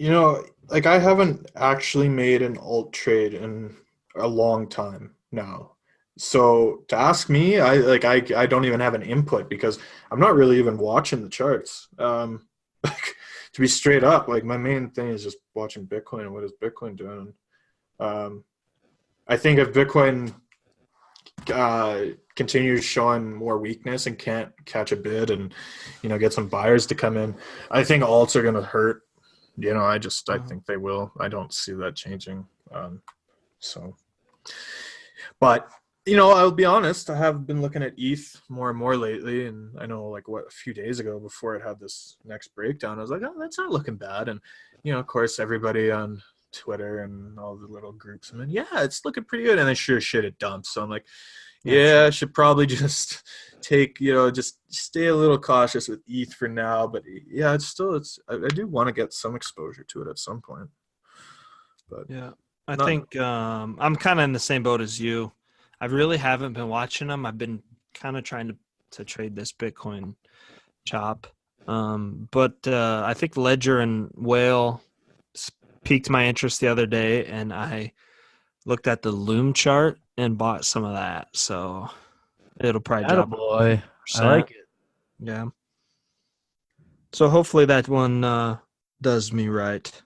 I haven't actually made an alt trade in a long time now. So to ask me, I don't even have an input because I'm not really even watching the charts. To be straight up, my main thing is just watching Bitcoin and what is Bitcoin doing. I think if Bitcoin continues showing more weakness and can't catch a bid and get some buyers to come in, I think alts are going to hurt. I think they will. I don't see that changing. But I'll be honest, I have been looking at ETH more and more lately, and I know a few days ago before it had this next breakdown, I was like, oh, that's not looking bad. And of course, everybody on Twitter and all the little groups, and then it's looking pretty good, and then sure shit it dumps. So I'm like, I should probably just take, just stay a little cautious with ETH for now. But yeah, I do want to get some exposure to it at some point. But yeah, I think I'm kind of in the same boat as you. I really haven't been watching them. I've been kind of trying to trade this Bitcoin chop. But I think Ledger and Whale piqued my interest the other day, and I looked at the Loom chart, and bought some of that. So it'll probably Atta drop. boy. I like it. Yeah. So hopefully that one does me right.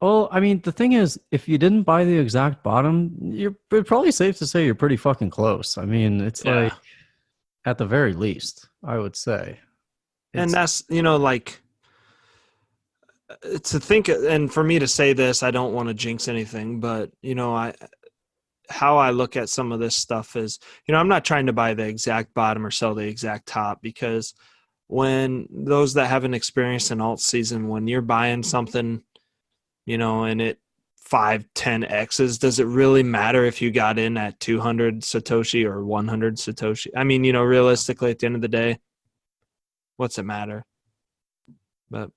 Well, I mean, the thing is, if you didn't buy the exact bottom, it's probably safe to say you're pretty fucking close. I mean, it's like, at the very least, I would say. And that's, like, to think, and for me to say this, I don't want to jinx anything, but, how I look at some of this stuff is, I'm not trying to buy the exact bottom or sell the exact top, because when those that haven't experienced an alt season, when you're buying something, and it 5-10x's, does it really matter if you got in at 200 Satoshi or 100 Satoshi? I mean, realistically, at the end of the day, what's it matter? But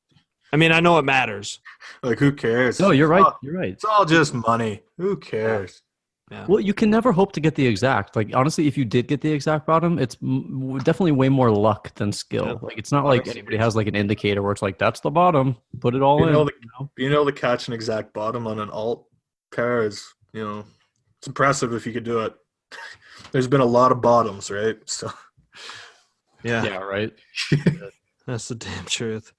I mean, I know it matters. Like, who cares? No, you're right. You're right. It's all just money. Who cares? Yeah. Well, you can never hope to get the exact. Like, honestly, if you did get the exact bottom, it's definitely way more luck than skill. Yeah. Like, it's not like anybody has like an indicator where it's like, that's the bottom. Put it all in. Being able to catch an exact bottom on an alt pair is, it's impressive if you could do it. There's been a lot of bottoms, right? So. Yeah, right. That's the damn truth.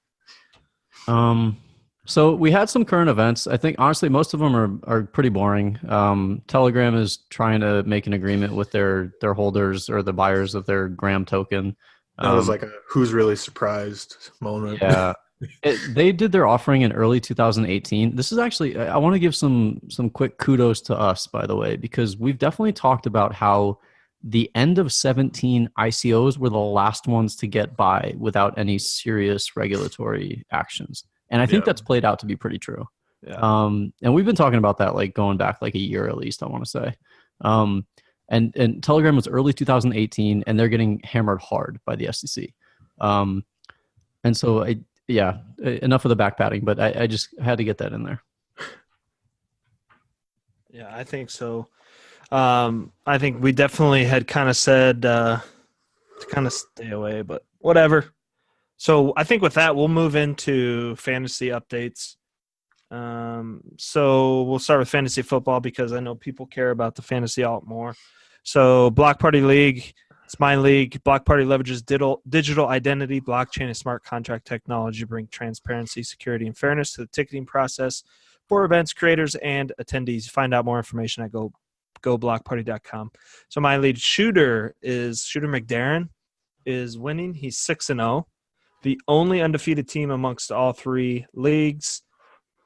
So we had some current events. I think honestly, most of them are pretty boring. Telegram is trying to make an agreement with their holders or the buyers of their Gram token. That was like a who's really surprised moment. Yeah. They did their offering in early 2018. This is actually, I want to give some quick kudos to us, by the way, because we've definitely talked about how the end of 17 ICOs were the last ones to get by without any serious regulatory actions. And I think that's played out to be pretty true. Yeah. And we've been talking about that like going back like a year at least, I want to say. And Telegram was early 2018 and they're getting hammered hard by the SEC. And so enough of the back patting, but I just had to get that in there. Yeah, I think so. I think we definitely had kind of said to kind of stay away, but whatever. So I think with that, we'll move into fantasy updates. So we'll start with fantasy football because I know people care about the fantasy alt more. So Block Party League, it's my league. Block Party leverages digital identity, blockchain, and smart contract technology to bring transparency, security, and fairness to the ticketing process for events, creators, and attendees. Find out more information at goblockparty.com. So my lead Shooter McDarren is winning. He's 6-0. The only undefeated team amongst all three leagues.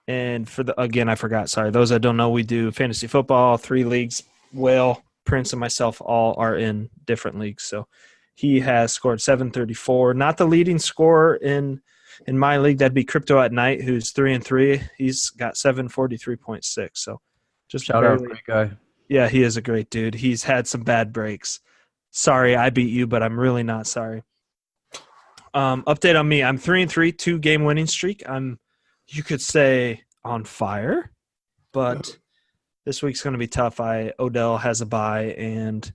And I forgot. Sorry. Those that don't know, we do fantasy football, 3 leagues. Whale, Prince, and myself all are in different leagues. So he has scored 734. Not the leading scorer in my league. That'd be Crypto at Night, who's 3-3. He's got 743.6. So just shout out, great guy. Yeah, he is a great dude. He's had some bad breaks. Sorry, I beat you, but I'm really not sorry. Update on me. I'm 3-3, 2-game winning streak. I'm, you could say, on fire, but this week's going to be tough. Odell has a bye, and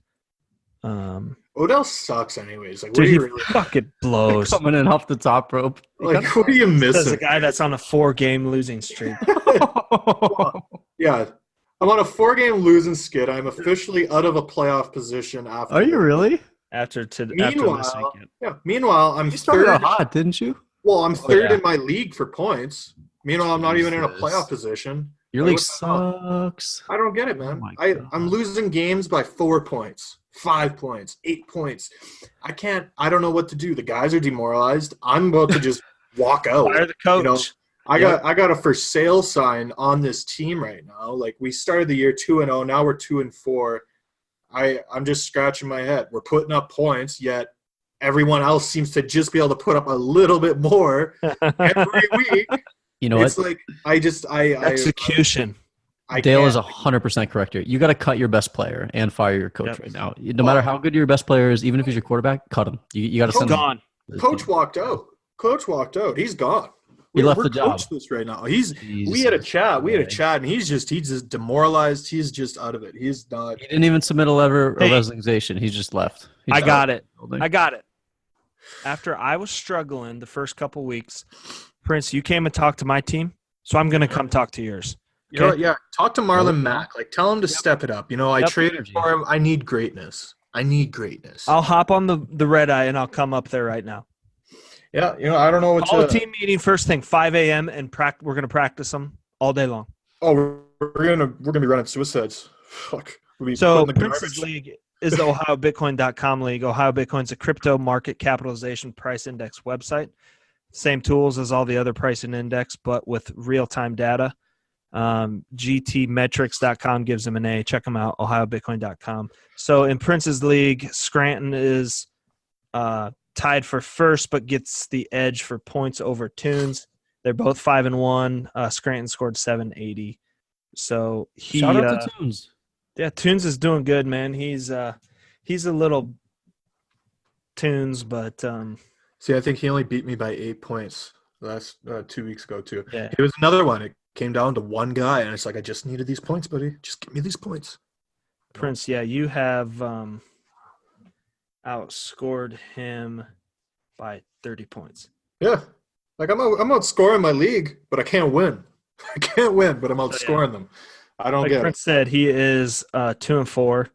Odell sucks anyways. Like, dude, what he really fucking blows. Coming in off the top rope. Like, what are you missing? As a guy that's on a 4-game losing streak. Yeah. I'm on a 4-game losing skid. I'm officially out of a playoff position after. Are you really? After this Meanwhile, weekend. I'm You started third. out hot, didn't you? Well, I'm third yeah. in my league for points. Meanwhile, I'm not even in a playoff position. Your Like, league what the hell? sucks. I don't get it, man. Oh my God. I'm losing games by 4 points, 5 points, 8 points. I don't know what to do. The guys are demoralized. I'm about to just walk out. Fire the coach. I got a for sale sign on this team right now. Like, we started the year 2-0. Now we're 2-4. I'm just scratching my head. We're putting up points, yet everyone else seems to just be able to put up a little bit more every week. You know it's what? like Execution. Dale is 100% correct here. You got to cut your best player and fire your coach right now. No matter how good your best player is, even if he's your quarterback, cut him. You got to send him. Gone. Coach walked out. He's gone. He left we're the job. coachless right now. We had a chat. And he's just demoralized. He's just out of it. He's not. He didn't even submit a letter of resignation. He just left. I got it. After I was struggling the first couple weeks, Prince, you came and talked to my team, so I'm going to come talk to yours. You know, Okay. yeah. Talk to Marlon Mack. Like, tell him to step it up. You know, I Yep. traded for him. I need greatness. I'll hop on the red eye and I'll come up there right now. Yeah, you know, I don't know what Call a to. team meeting first thing, 5 a.m. and we're gonna practice them all day long. Oh, we're gonna be running suicides. Fuck. We'll be So putting the Prince's garbage. League is the OhioBitcoin.com league. Ohio Bitcoin's a crypto market capitalization price index website. Same tools as all the other pricing index, but with real-time data. GTmetrics.com gives them an A. Check them out, OhioBitcoin.com. So in Prince's League, Scranton is tied for first, but gets the edge for points over Tunes. They're both 5-1. Scranton scored 780. So Shout out to Tunes. Yeah, Tunes is doing good, man. He's a little Tunes, but See, I think he only beat me by 8 points last 2 weeks ago too. Yeah. It was another one. It came down to one guy, and it's like I just needed these points, buddy. Just give me these points. Prince, yeah, you have outscored him by 30 points. Yeah, like I'm outscoring my league, but I can't win. I can't win, but I'm outscoring them. I don't Like get Prince said, he is 2-4,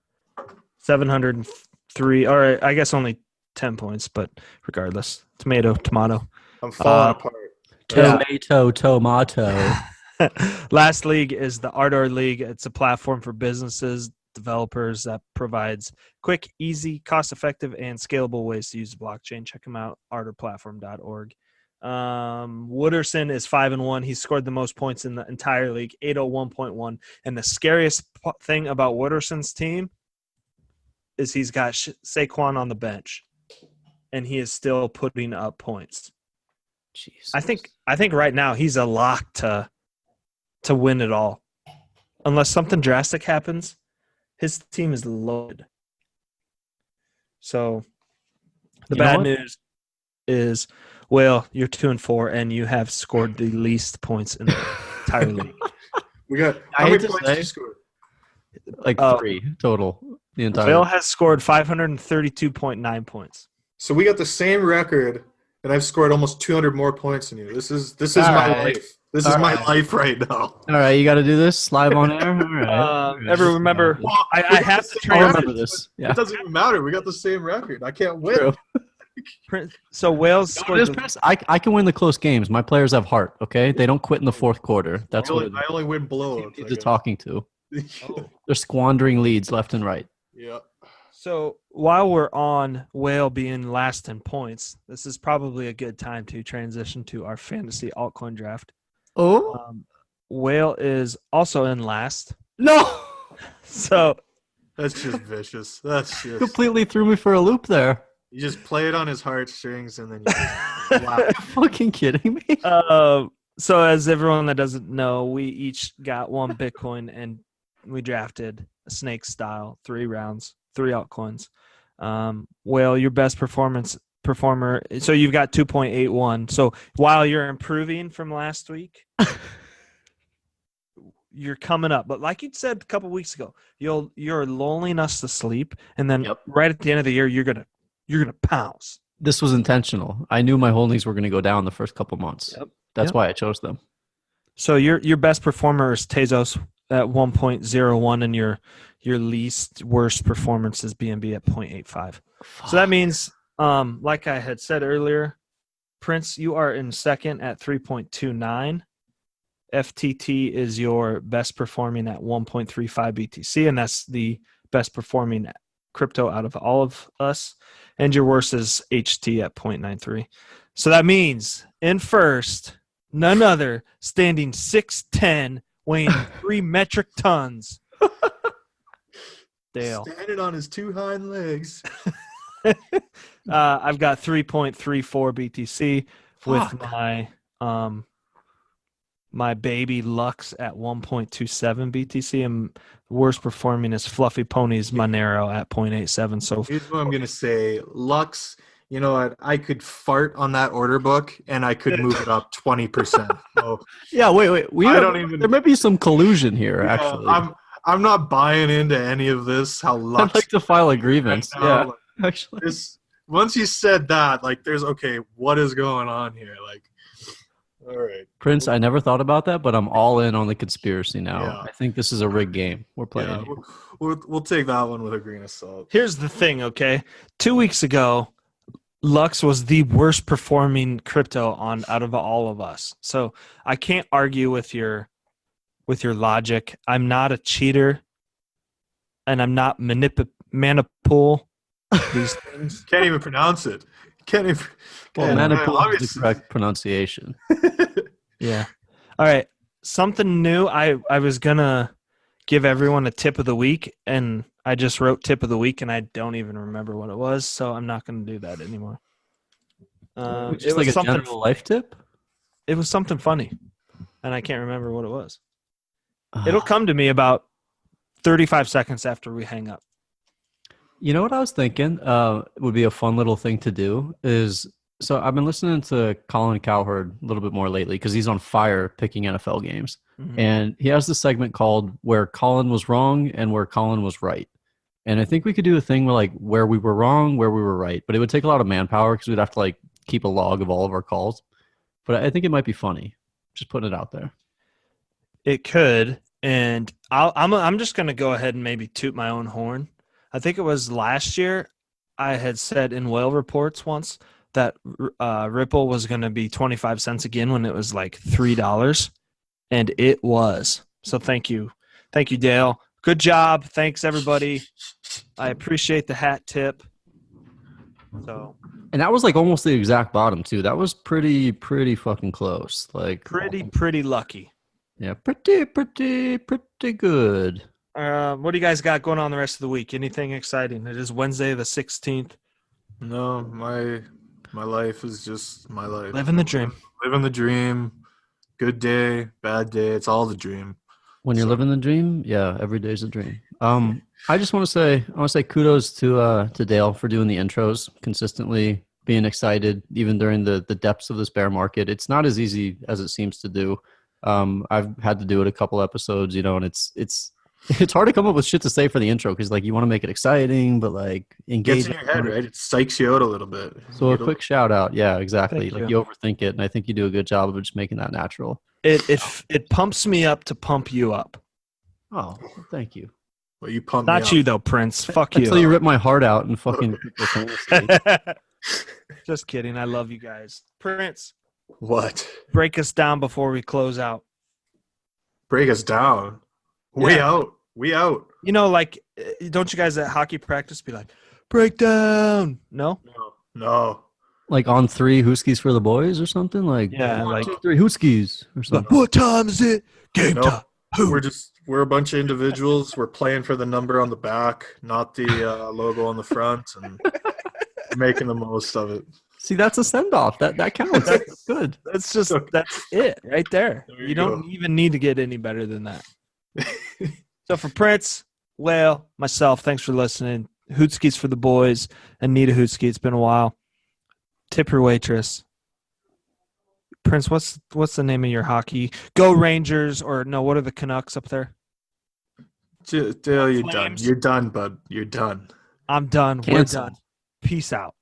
703. Or I guess only 10 points, but regardless, tomato. I'm falling apart. Tomato. Last league is the Ardor League. It's a platform for businesses, developers that provides quick, easy, cost-effective, and scalable ways to use the blockchain. Check them out, ardorplatform.org. Wooderson is 5-1. He scored the most points in the entire league, 801.1. And the scariest thing about Wooderson's team is he's got Saquon on the bench, and he is still putting up points. Jesus. I think right now he's a lock to win it all, unless something drastic happens. His team is loaded. So the bad news is, well, you're 2-4 and you have scored the least points in the entire league. We got I how hate many to points say- did you score? Like 3 total. The entire. Will has scored 532.9 points. So we got the same record, and I've scored almost 200 more points than you. This is my right. life. This is my life right now. All right, you got to do this live on air. All right. All right. Ever remember? I have to I'll try. remember this. Yeah. It doesn't even matter. We got the same record. I can't win. True. So Wales You know scored. what it is, Chris? I can win the close games. My players have heart. Okay, they don't quit in the fourth quarter. That's what I only win blowouts. they're talking to. Oh. They're squandering leads left and right. Yeah. So while we're on Whale being last in points, this is probably a good time to transition to our fantasy altcoin draft. Oh Whale is also in last. no! So That's just vicious. That's just Completely threw me for a loop there. you just play it on his heartstrings and then you just laugh. Fucking kidding me? so as everyone that doesn't know, we each got one Bitcoin and we drafted a snake style, 3 rounds, 3 altcoins. Whale, your best performer. So you've got 2.81. So while you're improving from last week, you're coming up. But like you said a couple weeks ago, you're lulling us to sleep, and then right at the end of the year, you're gonna pounce. This was intentional. I knew my holdings were going to go down the first couple months. Yep. That's why I chose them. So your best performer is Tezos at 1.01, and your least worst performance is BNB at 0.85. So that means, like I had said earlier, Prince, you are in second at 3.29. FTT is your best performing at 1.35 BTC, and that's the best performing crypto out of all of us. And your worst is HT at 0.93. So that means in first, none other, standing 6'10", weighing 3 metric tons. Dale. Standing on his 2 hind legs. I've got 3.34 BTC with my my baby Lux at 1.27 BTC, and worst performing is Fluffy Pony's Monero at 0.87. So Here's what I'm gonna say. Lux, you know what? I could fart on that order book and I could move it up 20%. So Yeah, wait. There might be some collusion here, actually. I'm not buying into any of this. How Lux I'd like to file a grievance. right now, Yeah, actually. this once you said that, like, there's okay, what is going on here? Like, All right. Prince, I never thought about that, but I'm all in on the conspiracy now. Yeah. I think this is a rigged game we're playing. Yeah, here. we'll take that one with a grain of salt. Here's the thing, okay? 2 weeks ago, Lux was the worst performing crypto out of all of us. So I can't argue with your logic. I'm not a cheater, and I'm not manipul these things. Can't even pronounce it. Can't even. Well, can't- manipul is obviously- the correct pronunciation. Yeah. All right. Something new. I was gonna give everyone a tip of the week, and I just wrote tip of the week, and I don't even remember what it was, so I'm not gonna do that anymore. Just It like was a something. general life tip. It was something funny, and I can't remember what it was. It'll come to me about 35 seconds after we hang up. You know what I was thinking would be a fun little thing to do is, so I've been listening to Colin Cowherd a little bit more lately because he's on fire picking NFL games. Mhm. And he has this segment called Where Colin Was Wrong and Where Colin Was Right. And I think we could do a thing where like where we were wrong, where we were right. But it would take a lot of manpower because we'd have to like keep a log of all of our calls. But I think it might be funny. Just putting it out there. It could, and I'm just going to go ahead and maybe toot my own horn. I think it was last year I had said in whale reports once that Ripple was going to be 25 cents again when it was like $3, and it was. So thank you, Dale. Good job. Thanks everybody. I appreciate the hat tip. So And that was like almost the exact bottom too. That was pretty fucking close. Like pretty lucky. yeah, pretty good. What do you guys got going on the rest of the week? Anything exciting? It is Wednesday the 16th. No, my life is just my life. Living the dream. Living the dream. Good day, bad day. It's all the dream. When you're So- living the dream, yeah, every day's a dream. I just want to say kudos to Dale for doing the intros consistently, being excited even during the depths of this bear market. It's not as easy as it seems to do. I've had to do it a couple episodes, and it's hard to come up with shit to say for the intro because like you want to make it exciting, but like Gets engage. in your head, right? It psychs you out a little bit. So a quick shout out, yeah, exactly. Thank Like you. you overthink it, and I think you do a good job of just making that natural. It pumps me up to pump you up. Oh, thank you. Well, you pumped me Not up. you though, Prince. Fuck Until you. you rip my heart out and fucking simultaneously. Just kidding. I love you guys. Prince, What? break us down before we close out. Break us down. We Yeah. out. We out. Like, don't you guys at hockey practice be like, break down? No? No. Like on 3 Hooskies for the boys or something? Like Yeah, one, like- 2, 3 Hooskies or something. What time is it? Game No. time. Who? We're a bunch of individuals. We're playing for the number on the back, not the logo on the front, and making the most of it. See, that's a send off. That counts. That's good. That's it right there. There You you don't go. even need to get any better than that. So for Prince, Whale, myself, thanks for listening. Hootskis for the boys. Anita Hootski, it's been a while. Tip your waitress. Prince, what's the name of your hockey? Go Rangers, or no, what are the Canucks up there? Dale, you're done. Flames. You're done, bud. You're done. I'm done. Cancel. We're done. Peace out.